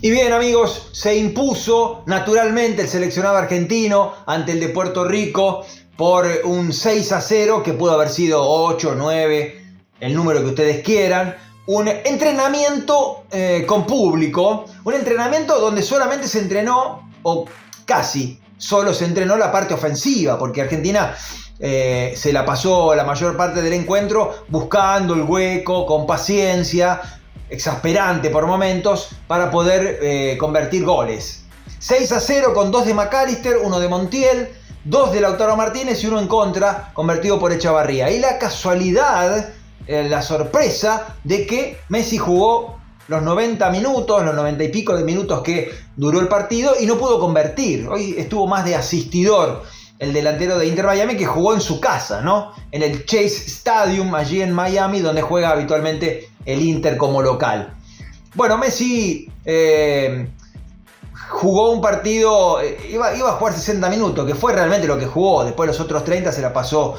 Y bien, amigos, se impuso naturalmente el seleccionado argentino ante el de Puerto Rico por un 6-0, que pudo haber sido 8, 9, el número que ustedes quieran. Un entrenamiento con público, un entrenamiento donde solamente se entrenó, o casi solo se entrenó la parte ofensiva, porque Argentina se la pasó la mayor parte del encuentro buscando el hueco, con paciencia, exasperante por momentos, para poder convertir goles. 6-0 con 2 de McAllister, 1 de Montiel, 2 de Lautaro Martínez y 1 en contra, convertido por Echavarría. Y la casualidad, la sorpresa de que Messi jugó los 90 minutos, los 90 y pico de minutos que duró el partido y no pudo convertir. Hoy estuvo más de asistidor el delantero de Inter Miami, que jugó en su casa, ¿no? En el Chase Stadium, allí en Miami, donde juega habitualmente el Inter como local. Bueno, Messi jugó un partido, iba a jugar 60 minutos, que fue realmente lo que jugó. Después los otros 30 se la pasó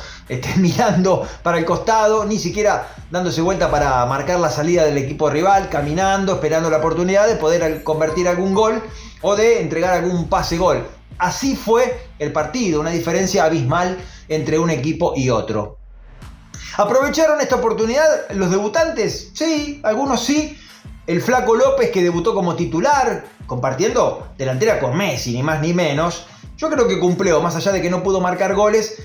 mirando para el costado, ni siquiera dándose vuelta para marcar la salida del equipo rival, caminando, esperando la oportunidad de poder convertir algún gol o de entregar algún pase-gol. Así fue el partido, una diferencia abismal entre un equipo y otro. ¿Aprovecharon esta oportunidad los debutantes? Sí, algunos sí. El Flaco López, que debutó como titular, compartiendo delantera con Messi, ni más ni menos. Yo creo que cumplió, más allá de que no pudo marcar goles,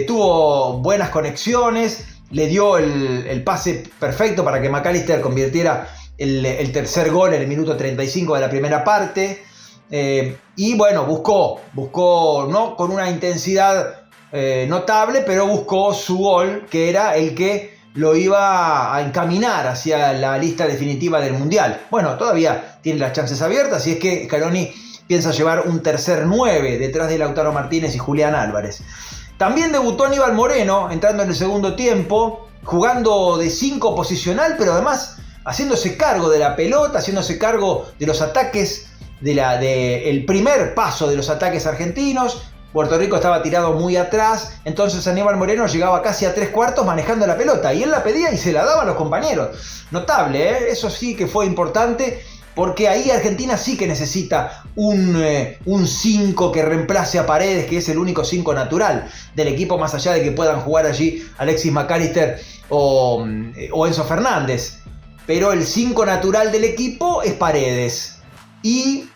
tuvo buenas conexiones, le dio el pase perfecto para que McAllister convirtiera el tercer gol en el minuto 35 de la primera parte. Y bueno, buscó no con una intensidad notable, pero buscó su gol, que era el que lo iba a encaminar hacia la lista definitiva del Mundial. Bueno, todavía tiene las chances abiertas, y es que Scaloni piensa llevar un tercer 9 detrás de Lautaro Martínez y Julián Álvarez. También debutó Aníbal Moreno, entrando en el segundo tiempo, jugando de 5 posicional, pero además haciéndose cargo de la pelota, haciéndose cargo de los ataques, el primer paso de los ataques argentinos. Puerto Rico estaba tirado muy atrás, entonces Aníbal Moreno llegaba casi a 3/4 manejando la pelota, y él la pedía y se la daba a los compañeros. Notable, ¿eh? Eso sí que fue importante, porque ahí Argentina sí que necesita un 5 que reemplace a Paredes, que es el único 5 natural del equipo, más allá de que puedan jugar allí Alexis McAllister o Enzo Fernández. Pero el 5 natural del equipo es Paredes. Y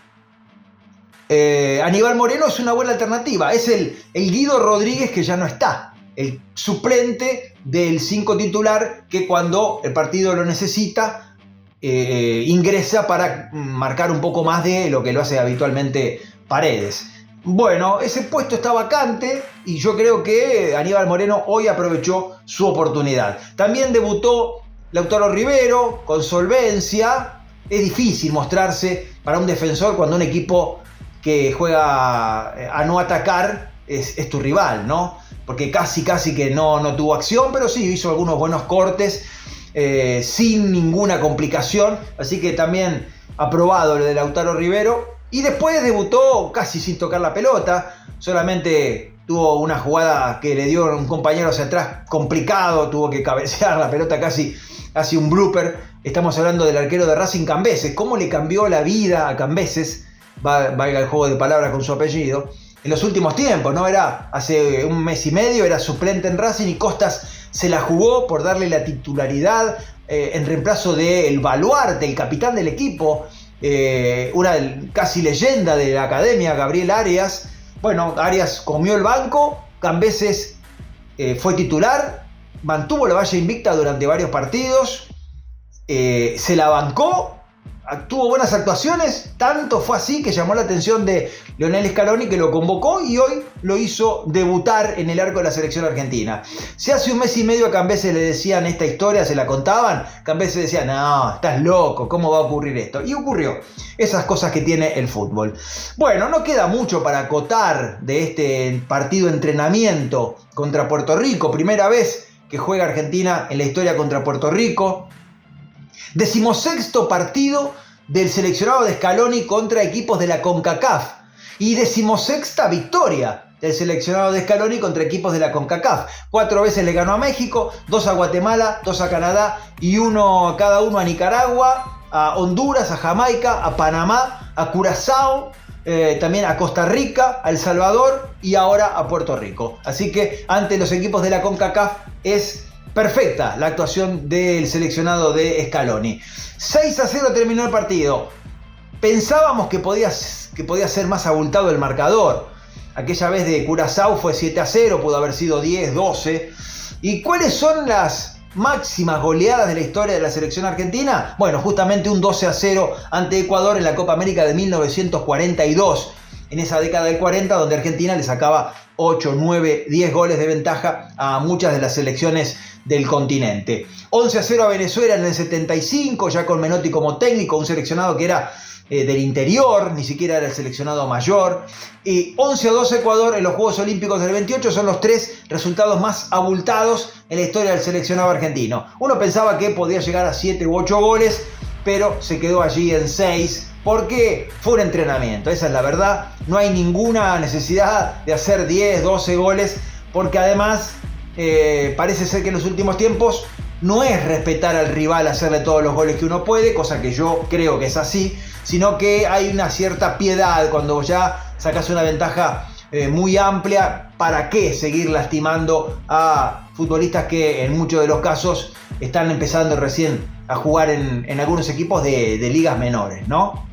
Aníbal Moreno es una buena alternativa. Es el Guido Rodríguez, que ya no está, el suplente del 5 titular, que cuando el partido lo necesita ingresa para marcar un poco más de lo que lo hace habitualmente Paredes. Bueno, ese puesto está vacante y yo creo que Aníbal Moreno hoy aprovechó su oportunidad. También debutó Lautaro Rivero con solvencia. Es difícil mostrarse para un defensor cuando un equipo que juega a no atacar es tu rival, ¿no? Porque casi que no tuvo acción, pero sí hizo algunos buenos cortes sin ninguna complicación. Así que también aprobado lo de Lautaro Rivero. Y después debutó casi sin tocar la pelota, solamente tuvo una jugada que le dio un compañero hacia atrás complicado, tuvo que cabecear la pelota, casi un blooper. Estamos hablando del arquero de Racing, Cambeses. ¿Cómo le cambió la vida a Cambeses? Valga el juego de palabras con su apellido. En los últimos tiempos, ¿no? Era hace un mes y medio, era suplente en Racing, y Costas se la jugó por darle la titularidad en reemplazo del baluarte, el capitán del equipo, una casi leyenda de la academia, Gabriel Arias. Bueno, Arias comió el banco, Cambeses fue titular, mantuvo la valla invicta durante varios partidos, se la bancó, tuvo buenas actuaciones, tanto fue así que llamó la atención de Lionel Scaloni, que lo convocó y hoy lo hizo debutar en el arco de la selección argentina. Si hace un mes y medio a Cambeses le decían esta historia, se la contaban, Cambeses decía: no, estás loco, ¿cómo va a ocurrir esto? Y ocurrió. Esas cosas que tiene el fútbol. Bueno, no queda mucho para acotar de este partido de entrenamiento contra Puerto Rico. Primera vez que juega Argentina en la historia contra Puerto Rico. 16º partido del seleccionado de Scaloni contra equipos de la CONCACAF y 16ª victoria del seleccionado de Scaloni contra equipos de la CONCACAF. 4 veces le ganó a México, 2 a Guatemala, 2 a Canadá y cada uno a Nicaragua, a Honduras, a Jamaica, a Panamá, a Curazao, también a Costa Rica, a El Salvador y ahora a Puerto Rico. Así que ante los equipos de la CONCACAF es perfecta la actuación del seleccionado de Scaloni. 6-0 terminó el partido. Pensábamos que podía ser más abultado el marcador. Aquella vez de Curazao fue 7-0, pudo haber sido 10, 12. ¿Y cuáles son las máximas goleadas de la historia de la selección argentina? Bueno, justamente un 12-0 ante Ecuador en la Copa América de 1942. En esa década del 40, donde Argentina le sacaba 8, 9, 10 goles de ventaja a muchas de las selecciones del continente. 11-0 a Venezuela en el 75, ya con Menotti como técnico, un seleccionado que era del interior, ni siquiera era el seleccionado mayor. Y 11-2 Ecuador en los Juegos Olímpicos del 28 son los 3 resultados más abultados en la historia del seleccionado argentino. Uno pensaba que podía llegar a 7 u 8 goles, pero se quedó allí en 6. Porque fue un entrenamiento, esa es la verdad. No hay ninguna necesidad de hacer 10, 12 goles, porque además parece ser que en los últimos tiempos no es respetar al rival, hacerle todos los goles que uno puede, cosa que yo creo que es así, sino que hay una cierta piedad cuando ya sacas una ventaja muy amplia. ¿Para qué seguir lastimando a futbolistas que en muchos de los casos están empezando recién a jugar en algunos equipos de ligas menores, ¿no?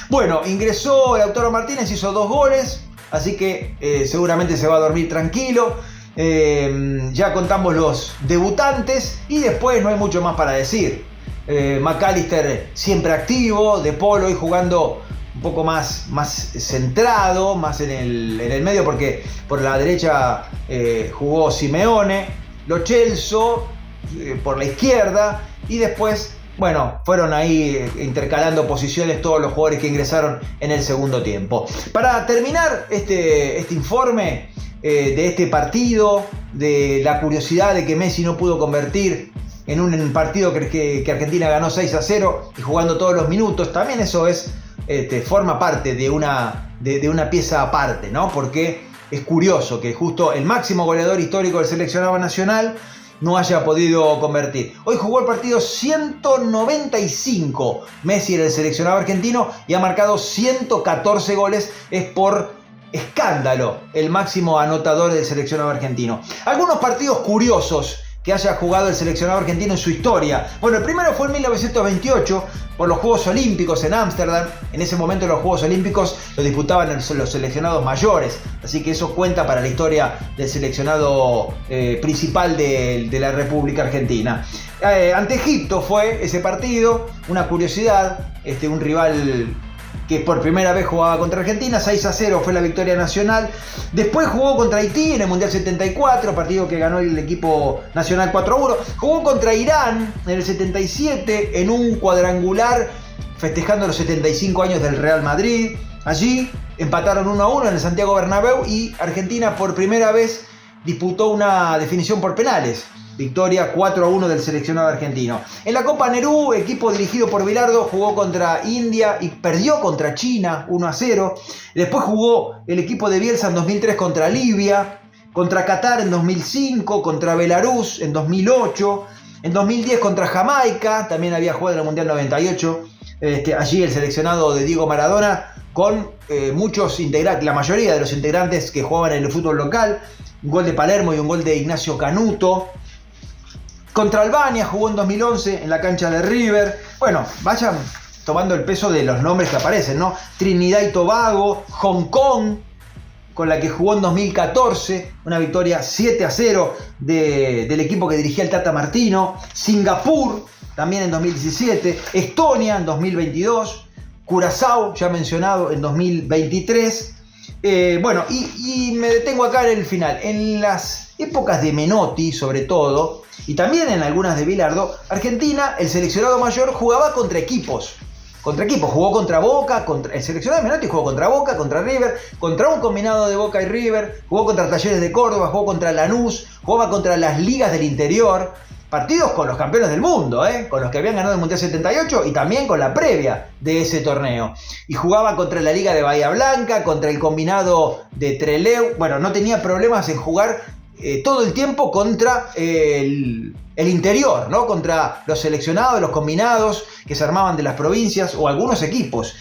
Bueno, ingresó Lautaro Martínez, hizo 2 goles, así que seguramente se va a dormir tranquilo. Ya contamos los debutantes y después no hay mucho más para decir. McAllister siempre activo, De Paul hoy jugando un poco más centrado, más en el medio, porque por la derecha jugó Simeone, Lo Celso por la izquierda, y después, bueno, fueron ahí intercalando posiciones todos los jugadores que ingresaron en el segundo tiempo. Para terminar este informe de este partido, de la curiosidad de que Messi no pudo convertir en un partido que Argentina ganó 6-0 y jugando todos los minutos, también eso forma parte de una pieza aparte, ¿no? Porque es curioso que justo el máximo goleador histórico del seleccionado nacional no haya podido convertir. Hoy jugó el partido 195 Messi en el seleccionado argentino y ha marcado 114 goles. Es por escándalo el máximo anotador del seleccionado argentino. Algunos partidos curiosos que haya jugado el seleccionado argentino en su historia. Bueno, el primero fue en 1928 por los Juegos Olímpicos en Ámsterdam. En ese momento los Juegos Olímpicos los disputaban los seleccionados mayores, así que eso cuenta para la historia del seleccionado principal de la República Argentina. Ante Egipto fue ese partido, una curiosidad, un rival que por primera vez jugaba contra Argentina. 6-0 fue la victoria nacional. Después jugó contra Haití en el Mundial 74, partido que ganó el equipo nacional 4-1. Jugó contra Irán en el 77 en un cuadrangular festejando los 75 años del Real Madrid. Allí empataron 1-1 en el Santiago Bernabéu y Argentina por primera vez disputó una definición por penales. Victoria 4-1 del seleccionado argentino. En la Copa Nerú, equipo dirigido por Bilardo, jugó contra India y perdió contra China 1-0. Después jugó el equipo de Bielsa en 2003 contra Libia, contra Qatar en 2005, contra Belarus en 2008, en 2010 contra Jamaica, también había jugado en el Mundial 98. Allí el seleccionado de Diego Maradona con muchos integrantes, la mayoría de los integrantes que jugaban en el fútbol local. Un gol de Palermo y un gol de Ignacio Canuto. Contra Albania jugó en 2011 en la cancha de River. Bueno, vayan tomando el peso de los nombres que aparecen, ¿no? Trinidad y Tobago, Hong Kong, con la que jugó en 2014, una victoria 7-0 del equipo que dirigía el Tata Martino. Singapur, también en 2017. Estonia en 2022. Curazao, ya mencionado, en 2023. Bueno, y me detengo acá en el final. En las épocas de Menotti, sobre todo, y también en algunas de Bilardo, Argentina, el seleccionado mayor, jugaba contra equipos. Jugó contra Boca, el seleccionado de Menotti jugó contra Boca, contra River, contra un combinado de Boca y River, jugó contra Talleres de Córdoba, jugó contra Lanús, jugaba contra las ligas del interior. partidos con los campeones del mundo, con los que habían ganado el Mundial 78 y también con la previa de ese torneo. Y jugaba contra la Liga de Bahía Blanca, contra el combinado de Trelew. Bueno, no tenía problemas en jugar todo el tiempo contra el interior, ¿no? Contra los seleccionados, los combinados que se armaban de las provincias o algunos equipos.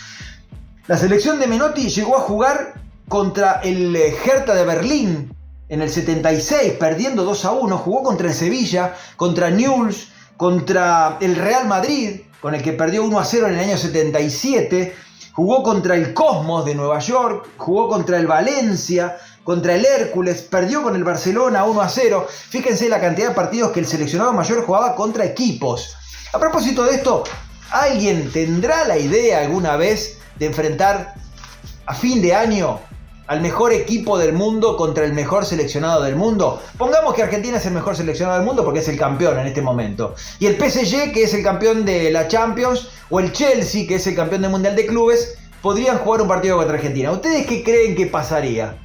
La selección de Menotti llegó a jugar contra el Hertha de Berlín en el 76, perdiendo 2-1, jugó contra el Sevilla, contra Newell's, contra el Real Madrid, con el que perdió 1-0 en el año 77, jugó contra el Cosmos de Nueva York, jugó contra el Valencia, contra el Hércules, perdió con el Barcelona 1-0. Fíjense la cantidad de partidos que el seleccionado mayor jugaba contra equipos. A propósito de esto, ¿alguien tendrá la idea alguna vez de enfrentar a fin de año al mejor equipo del mundo contra el mejor seleccionado del mundo? Pongamos que Argentina es el mejor seleccionado del mundo porque es el campeón en este momento. Y el PSG, que es el campeón de la Champions, o el Chelsea, que es el campeón del Mundial de Clubes, podrían jugar un partido contra Argentina. ¿Ustedes qué creen que pasaría?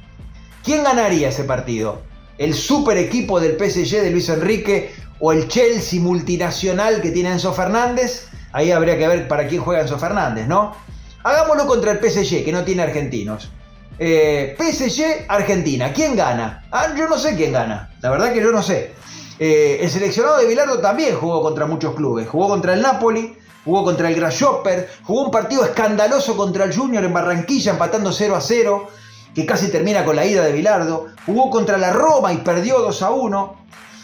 ¿Quién ganaría ese partido? ¿El super equipo del PSG de Luis Enrique o el Chelsea multinacional que tiene Enzo Fernández? Ahí habría que ver para quién juega Enzo Fernández, ¿no? Hagámoslo contra el PSG, que no tiene argentinos. PSG, Argentina, ¿quién gana? Yo no sé quién gana, la verdad que yo no sé. El seleccionado de Bilardo también jugó contra muchos clubes, jugó contra el Napoli, jugó contra el Grasshopper, jugó un partido escandaloso contra el Junior en Barranquilla empatando 0-0, que casi termina con la ida de Bilardo, jugó contra la Roma y perdió 2-1,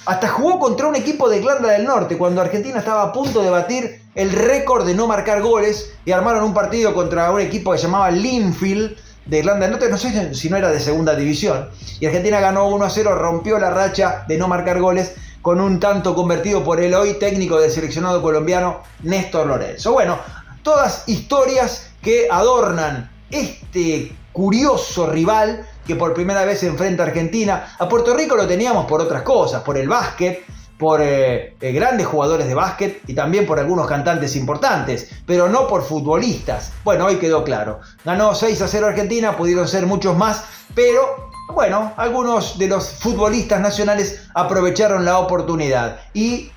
hasta jugó contra un equipo de Irlanda del Norte cuando Argentina estaba a punto de batir el récord de no marcar goles y armaron un partido contra un equipo que se llamaba Linfield de Irlanda del Norte, no sé si no era de segunda división, y Argentina ganó 1-0, rompió la racha de no marcar goles con un tanto convertido por el hoy técnico del seleccionado colombiano Néstor Lorenzo. Bueno, todas historias que adornan este curioso rival que por primera vez se enfrenta a Argentina. A Puerto Rico lo teníamos por otras cosas, por el básquet, por grandes jugadores de básquet y también por algunos cantantes importantes, pero no por futbolistas. Bueno, hoy quedó claro. Ganó 6-0 Argentina, pudieron ser muchos más, pero bueno, algunos de los futbolistas nacionales aprovecharon la oportunidad y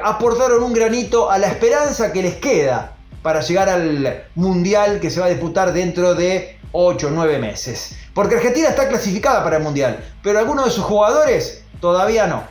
aportaron un granito a la esperanza que les queda para llegar al Mundial que se va a disputar dentro de 8 o 9 meses. Porque Argentina está clasificada para el Mundial, pero algunos de sus jugadores todavía no.